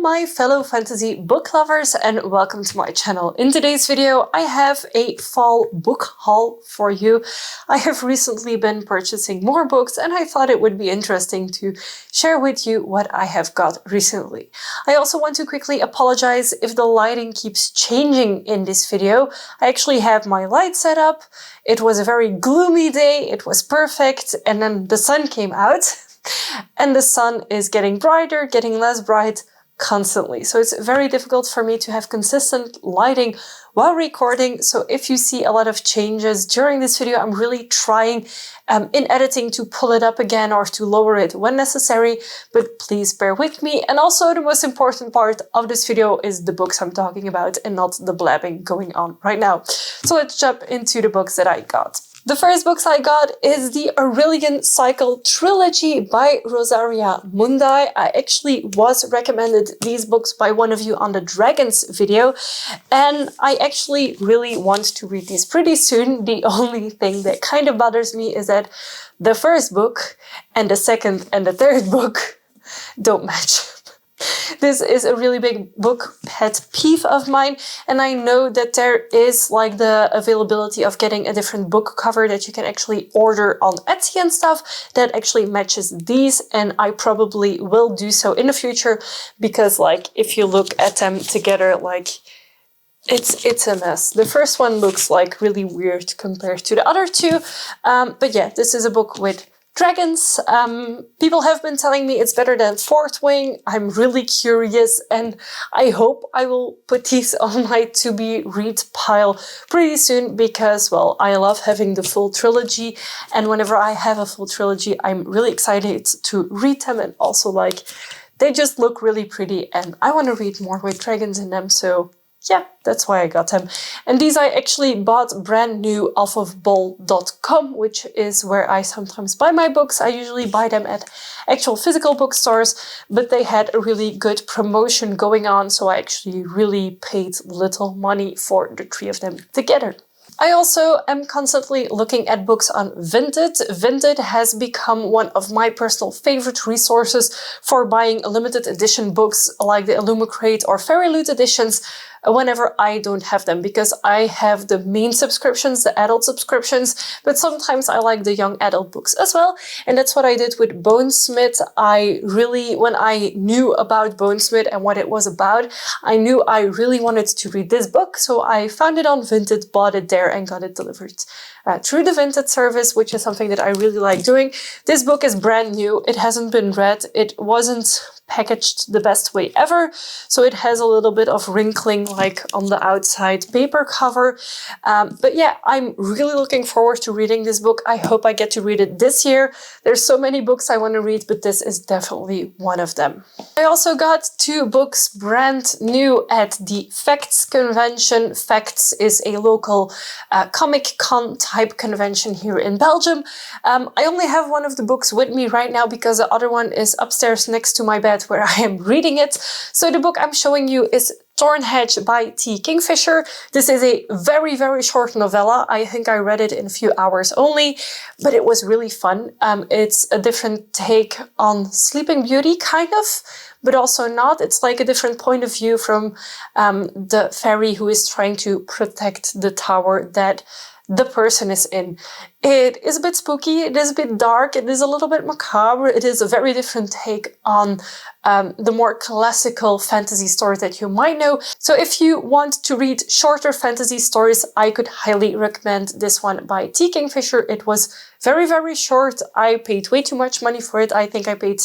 my fellow fantasy book lovers, and welcome to my channel. In today's video I have a fall book haul for you. I have recently been purchasing more books and I thought it would be interesting to share with you what I have got recently. I also want to quickly apologize if the lighting keeps changing in this video. I actually have my light set up. It was a very gloomy day, it was perfect, and then the sun came out. And the sun is getting brighter, getting less bright constantly. So it's very difficult for me to have consistent lighting while recording. So if you see a lot of changes during this video, I'm really trying in editing to pull it up again or to lower it when necessary, but please bear with me. And also the most important part of this video is the books I'm talking about and not the blabbing going on right now. So let's jump into the books that I got. The first books I got is the Aurelion Cycle Trilogy by Rosaria Mundai. I actually was recommended these books by one of you on the Dragons video, and I actually really want to read these pretty soon. The only thing that kind of bothers me is that the first book and the second and the third book don't match. This is a really big book pet peeve of mine, and I know that there is like the availability of getting a different book cover that you can actually order on Etsy and stuff that actually matches these, and I probably will do so in the future because like if you look at them together, like it's a mess. The first one looks like really weird compared to the other two, but yeah, this is a book with dragons. People have been telling me it's better than Fourth Wing. I'm really curious, and I hope I will put these on my to-be read pile pretty soon because, well, I love having the full trilogy, and whenever I have a full trilogy, I'm really excited to read them, and also like they just look really pretty, and I want to read more with dragons in them, so yeah, that's why I got them. And these I actually bought brand new off of bol.com, which is where I sometimes buy my books. I usually buy them at actual physical bookstores, but they had a really good promotion going on, so I actually really paid little money for the three of them together. I also am constantly looking at books on Vinted. Vinted has become one of my personal favorite resources for buying limited edition books like the Illumicrate or Fairy Loot editions whenever I don't have them, because I have the main subscriptions, the adult subscriptions, but sometimes I like the young adult books as well. And that's what I did with Bonesmith. When I knew about Bonesmith and what it was about, I knew I really wanted to read this book. So I found it on Vinted, bought it there and got it delivered through the Vinted service, which is something that I really like doing. This book is brand new. It hasn't been read. It wasn't packaged the best way ever, so it has a little bit of wrinkling like on the outside paper cover, but yeah, I'm really looking forward to reading this book. I hope I get to read it this year. There's so many books I want to read, but this is definitely one of them. I also got two books brand new at the Facts convention. Facts is a local Comic Con type convention here in Belgium. I only have one of the books with me right now because the other one is upstairs next to my bed where I am reading it. So the book I'm showing you is Hedge by T. Kingfisher. This is a very, very short novella. I think I read it in a few hours only, but it was really fun. It's a different take on Sleeping Beauty, kind of, but also not. It's like a different point of view from the fairy who is trying to protect the tower that the person is in. It is a bit spooky, it is a bit dark, it is a little bit macabre, it is a very different take on the more classical fantasy stories that you might know. So if you want to read shorter fantasy stories, I could highly recommend this one by T. Kingfisher. It was very, very short. I paid way too much money for it. I think I paid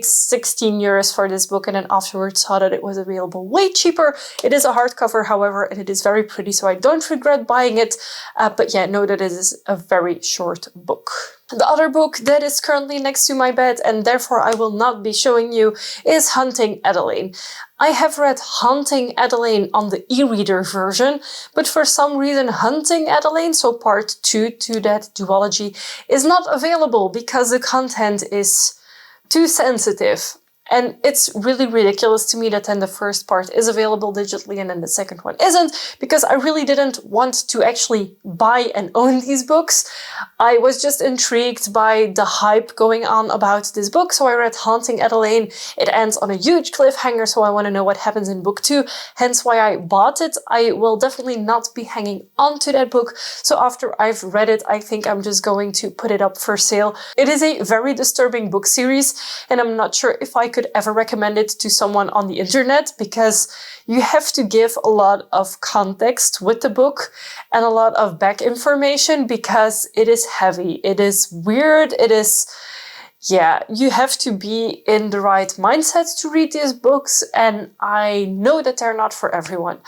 16 euros for this book, and then afterwards saw that it was available way cheaper. It is a hardcover, however, and it is very pretty, so I don't regret buying it. But yeah, know that it is a very short book. The other book that is currently next to my bed, and therefore I will not be showing you, is Hunting Adeline. I have read Hunting Adeline on the e-reader version, but for some reason Hunting Adeline, so part 2 to that duology, is not available because the content is too sensitive. And it's really ridiculous to me that then the first part is available digitally and then the second one isn't, because I really didn't want to actually buy and own these books. I was just intrigued by the hype going on about this book, so I read Haunting Adeline. It ends on a huge cliffhanger, so I want to know what happens in book 2, hence why I bought it. I will definitely not be hanging on to that book, so after I've read it, I think I'm just going to put it up for sale. It is a very disturbing book series, and I'm not sure if I could ever recommend it to someone on the internet, because you have to give a lot of context with the book and a lot of back information, because it is heavy, it is weird, it is... yeah, you have to be in the right mindset to read these books, and I know that they're not for everyone.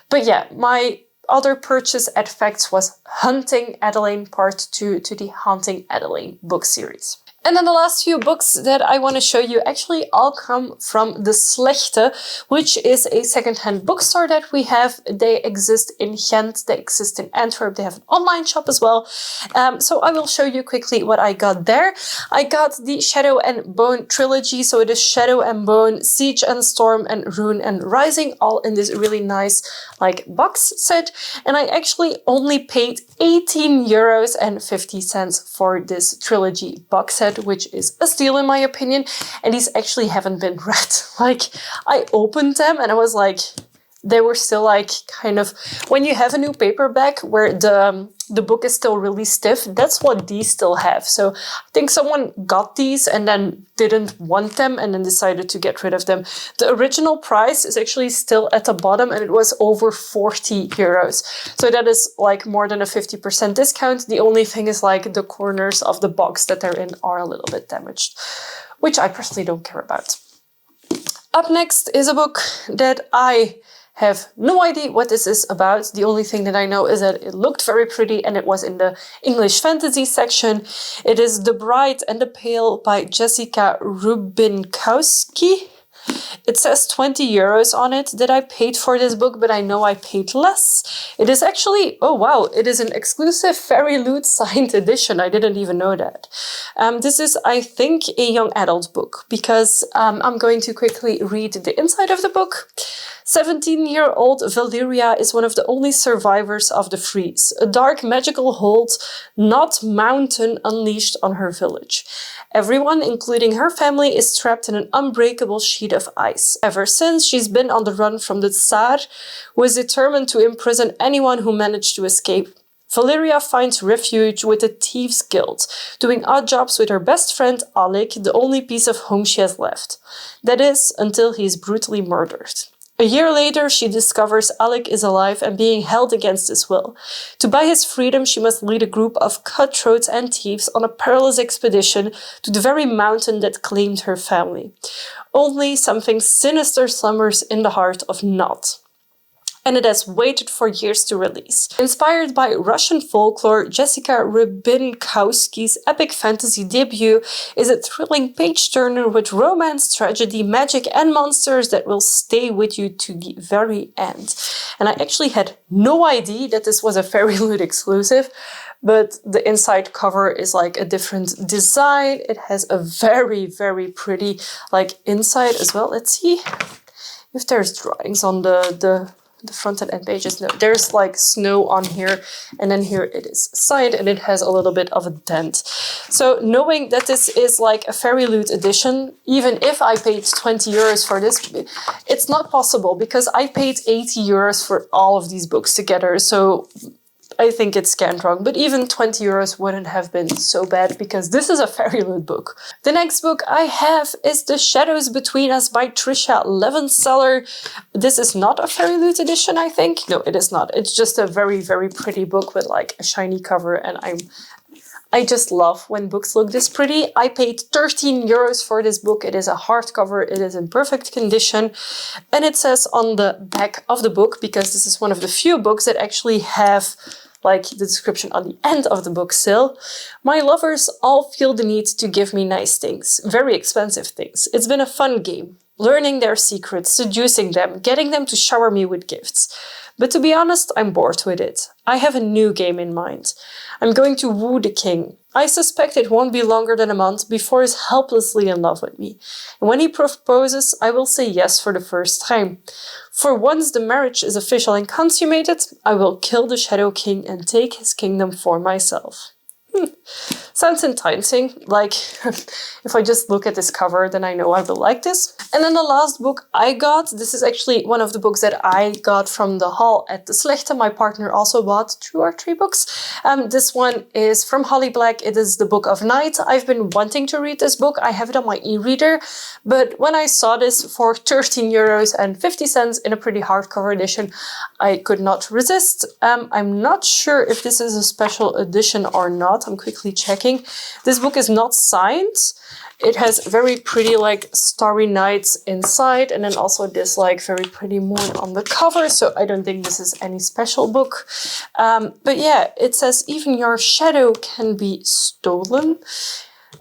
But yeah, my other purchase at Facts was Hunting Adeline Part 2 to the Haunting Adeline book series. And then the last few books that I want to show you actually all come from the Slegte, which is a secondhand bookstore that we have. They exist in Ghent, they exist in Antwerp, they have an online shop as well. So I will show you quickly what I got there. I got the Shadow and Bone trilogy, so it is Shadow and Bone, Siege and Storm, and Rune and Rising, all in this really nice like box set. And I actually only paid 18 euros and 50 cents for this trilogy box set, which is a steal in my opinion, and these actually haven't been read. Like, I opened them and I was like, they were still like kind of, when you have a new paperback where the book is still really stiff, that's what these still have. So I think someone got these and then didn't want them and then decided to get rid of them. The original price is actually still at the bottom, and it was over 40 euros. So that is like more than a 50% discount. The only thing is like the corners of the box that they're in are a little bit damaged, which I personally don't care about. Up next is a book that I have no idea what this is about. The only thing that I know is that it looked very pretty and it was in the English fantasy section. It is The Bride and the Pale by Jessica Rubinkowski. It says 20 euros on it that I paid for this book, but I know I paid less. It is actually, oh wow, it is an exclusive Fairy Loot signed edition. I didn't even know that. This is, I think, a young adult book, because I'm going to quickly read the inside of the book. 17-year-old Valeria is one of the only survivors of the freeze. A dark magical hold, not mountain, unleashed on her village. Everyone, including her family, is trapped in an unbreakable sheet of ice. Ever since, she's been on the run from the Tsar, who is determined to imprison anyone who managed to escape. Valeria finds refuge with the Thieves' Guild, doing odd jobs with her best friend Alec, the only piece of home she has left. That is, until he is brutally murdered. A year later, she discovers Alec is alive and being held against his will. To buy his freedom, she must lead a group of cutthroats and thieves on a perilous expedition to the very mountain that claimed her family. Only something sinister slumbers in the heart of Nod, and it has waited for years to release. Inspired by Russian folklore, Jessica Rubinkowski's epic fantasy debut is a thrilling page-turner with romance, tragedy, magic, and monsters that will stay with you to the very end. And I actually had no idea that this was a Fairy Loot exclusive, but the inside cover is like a different design. It has a very, very pretty like inside as well. Let's see if there's drawings on the front and end pages. No, there's like snow on here, and then here it is signed, and it has a little bit of a dent. So knowing that this is like a Fairy Loot edition, even if I paid 20 euros for this, it's not possible, because I paid 80 euros for all of these books together. So I think it's scanned wrong, but even 20 euros wouldn't have been so bad, because this is a Fairy Loot book. The next book I have is The Shadows Between Us by Trisha Levenseller. This is not a Fairy Loot edition, I think. No, it is not. It's just a very, very pretty book with like a shiny cover, and I just love when books look this pretty. I paid 13 euros for this book. It is a hardcover. It is in perfect condition. And it says on the back of the book, because this is one of the few books that actually have like the description on the end of the book still, my lovers all feel the need to give me nice things, very expensive things. It's been a fun game. learning their secrets, seducing them, getting them to shower me with gifts. But to be honest, I'm bored with it. I have a new game in mind. I'm going to woo the king. I suspect it won't be longer than a month before he's helplessly in love with me. And when he proposes, I will say yes for the first time. For once the marriage is official and consummated, I will kill the Shadow King and take his kingdom for myself. Sounds enticing. Like, if I just look at this cover, then I know I will like this. And then the last book I got, this is actually one of the books that I got from the haul at the Slegte. My partner also bought 2 or 3 books. This one is from Holly Black. It is the Book of Night. I've been wanting to read this book. I have it on my e-reader, but when I saw this for 13 euros and 50 cents in a pretty hardcover edition, I could not resist. I'm not sure if this is a special edition or not. I'm quickly checking. This book is not signed. It has very pretty like starry nights inside, and then also this like very pretty moon on the cover. So I don't think this is any special book. But yeah, it says even your shadow can be stolen.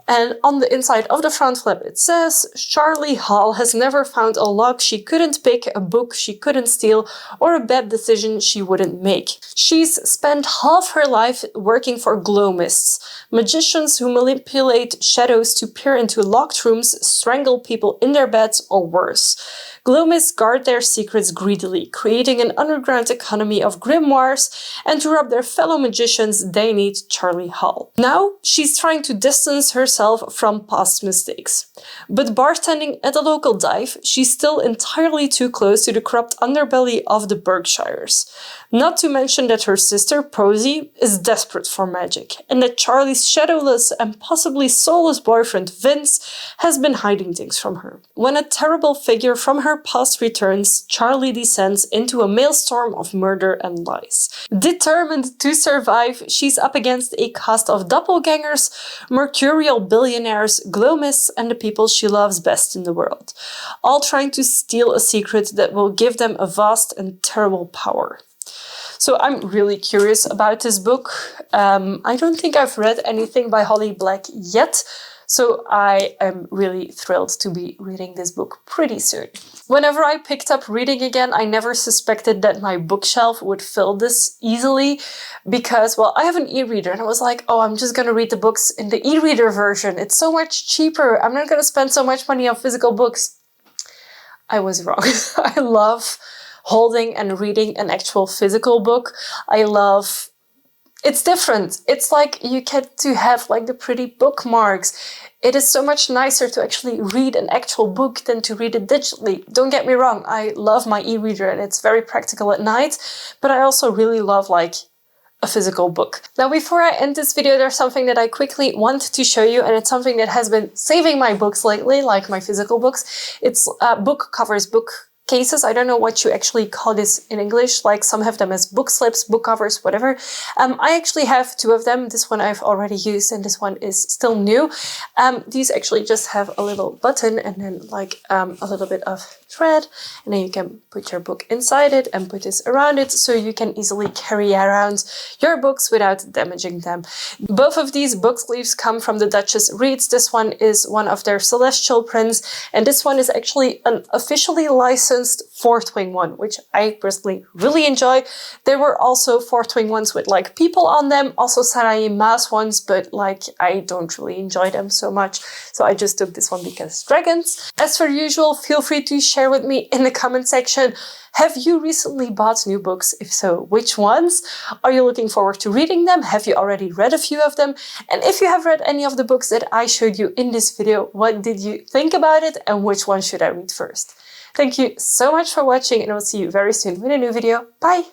And on the inside of the front flap it says, Charlie Hall has never found a lock she couldn't pick, a book she couldn't steal, or a bad decision she wouldn't make. She's spent half her life working for gloamists, magicians who manipulate shadows to peer into locked rooms, strangle people in their beds, or worse. Gloamists guard their secrets greedily, creating an underground economy of grimoires, and to rob their fellow magicians, they need Charlie Hall. Now, she's trying to distance herself from past mistakes. But bartending at a local dive, she's still entirely too close to the corrupt underbelly of the Berkshires. Not to mention that her sister, Posy, is desperate for magic, and that Charlie's shadowless and possibly soulless boyfriend, Vince, has been hiding things from her. When a terrible figure from her past returns, Charlie descends into a maelstrom of murder and lies. Determined to survive, she's up against a cast of doppelgangers, mercurial billionaires, gloamists, and the people she loves best in the world, all trying to steal a secret that will give them a vast and terrible power. So I'm really curious about this book. I don't think I've read anything by Holly Black yet, so I am really thrilled to be reading this book pretty soon. Whenever I picked up reading again, I never suspected that my bookshelf would fill this easily because, well, I have an e-reader and I was like, oh, I'm just gonna read the books in the e-reader version. It's so much cheaper. I'm not gonna spend so much money on physical books. I was wrong. I love holding and reading an actual physical book. It's different. It's like you get to have like the pretty bookmarks. It is so much nicer to actually read an actual book than to read it digitally. Don't get me wrong, I love my e-reader and it's very practical at night, but I also really love like a physical book. Now, before I end this video, there's something that I quickly want to show you, and it's something that has been saving my books lately, like my physical books. It's book covers, book cases. I don't know what you actually call this in English, like some have them as book slips, book covers, whatever. I actually have 2 of them. This one I've already used and this one is still new. These actually just have a little button and then like a little bit of thread, and then you can put your book inside it and put this around it so you can easily carry around your books without damaging them. Both of these book sleeves come from the Duchess Reads. This one is one of their celestial prints, and this one is actually an officially licensed 4th wing one, which I personally really enjoy. There were also 4th wing ones with like people on them, also Sarai Maas ones, but like I don't really enjoy them so much, so I just took this one because dragons. As per usual, feel free to share with me in the comment section. Have you recently bought new books? If so, which ones? Are you looking forward to reading them? Have you already read a few of them? And if you have read any of the books that I showed you in this video, what did you think about it and which one should I read first? Thank you so much for watching, and I'll see you very soon with a new video. Bye!